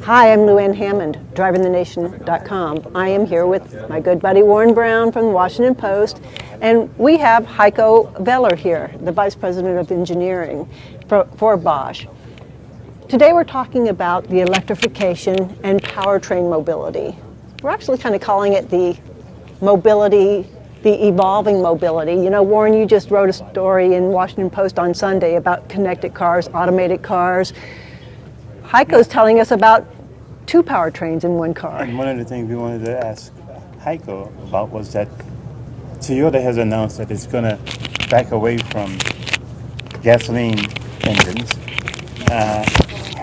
Hi, I'm Lou Ann Hammond, DrivingTheNation.com. I am here with my good buddy Warren Brown from the Washington Post, and we have Heiko Weller here, the Vice President of Engineering for Bosch. Today we're talking about the electrification and powertrain mobility. We're actually kind of calling it the mobility, the evolving mobility. You know, Warren, you just wrote a story in Washington Post on Sunday about connected cars, automated cars. Heiko's telling us about two powertrains in one car. And one of the things we wanted to ask Heiko about was that Toyota has announced that it's going to back away from gasoline engines,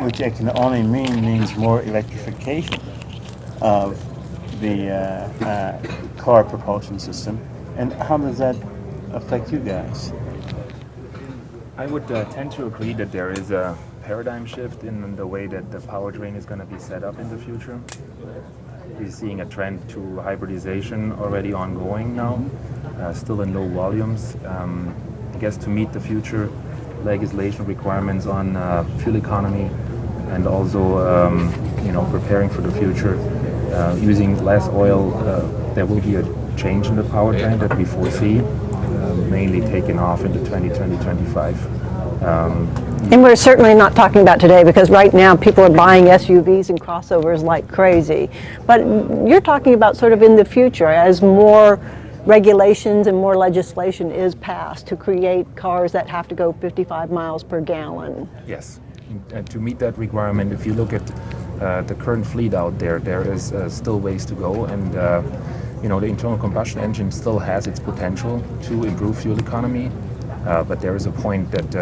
which it can only means more electrification of the car propulsion system. And how does that affect you guys? I would tend to agree that there is a paradigm shift in the way that the powertrain is going to be set up in the future. We're seeing a trend to hybridization already ongoing now, still in low volumes. I guess to meet the future legislation requirements on fuel economy and also preparing for the future, using less oil, there will be a change in the powertrain that we foresee, mainly taking off into 2020-25. And we're certainly not talking about today, because right now people are buying SUVs and crossovers like crazy. But you're talking about sort of in the future, as more regulations and more legislation is passed to create cars that have to go 55 miles per gallon. Yes, and to meet that requirement, if you look at the current fleet out there, there is still ways to go, and the internal combustion engine still has its potential to improve fuel economy, but there is a point that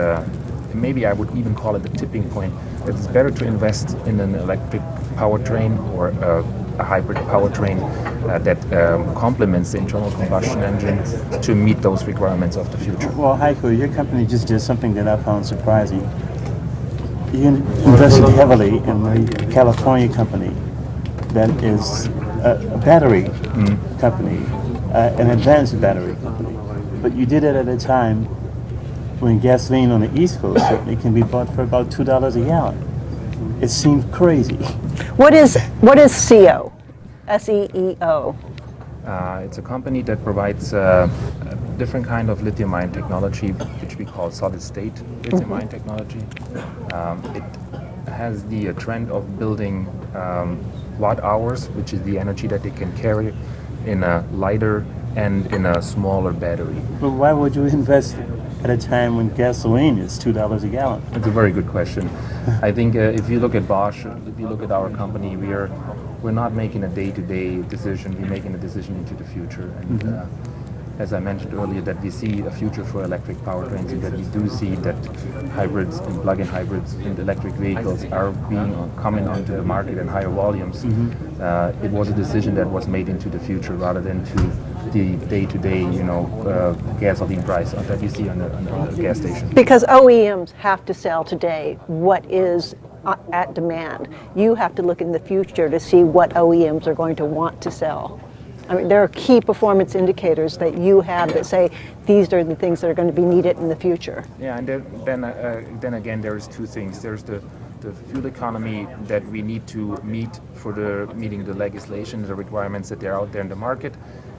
maybe I would even call it the tipping point, that it's better to invest in an electric powertrain or a hybrid powertrain that complements the internal combustion engine to meet those requirements of the future. Well, Heiko, your company just did something that I found surprising. You invested heavily in a California company that is a battery company, an advanced battery company. But you did it at a time when gasoline on the East Coast certainly can be bought for about $2 a gallon. It seemed crazy. What is SEO? SEEO? It's a company that provides a different kind of lithium-ion technology, which we call solid-state lithium-ion technology. It has the trend of building watt-hours, which is the energy that they can carry in a lighter and in a smaller battery. But why would you invest at a time when gasoline is $2 a gallon? It's a very good question. I think if you look at Bosch, if you look at our company, we're not making a day-to-day decision. We're making a decision into the future. And as I mentioned earlier, that we see a future for electric powertrains, and that we do see that hybrids and plug-in hybrids and electric vehicles are coming onto the market in higher volumes. It was a decision that was made into the future rather than to the day-to-day, gasoline price that you see on the gas station. Because OEMs have to sell today what is at demand. You have to look in the future to see what OEMs are going to want to sell. I mean, there are key performance indicators that you have that say these are the things that are going to be needed in the future. Yeah, and then again, there's two things. There's the fuel economy that we need to meet for meeting the legislation, the requirements that are out there in the market.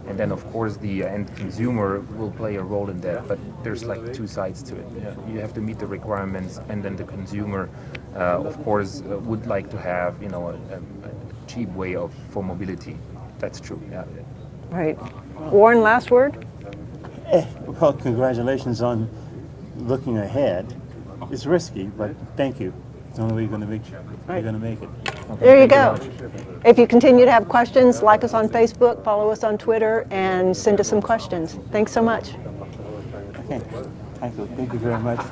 And then, of course, the end consumer will play a role in that. But there's like two sides to it. Yeah. You have to meet the requirements, and then the consumer, of course, would like to have, a cheap way for mobility. That's true. Yeah. Right. Warren, last word? Well, congratulations on looking ahead. It's risky, but thank you. It's the only way you're going to make it. Okay, there you go. If you continue to have questions, like us on Facebook, follow us on Twitter, and send us some questions. Thanks so much. Okay. Thank you very much.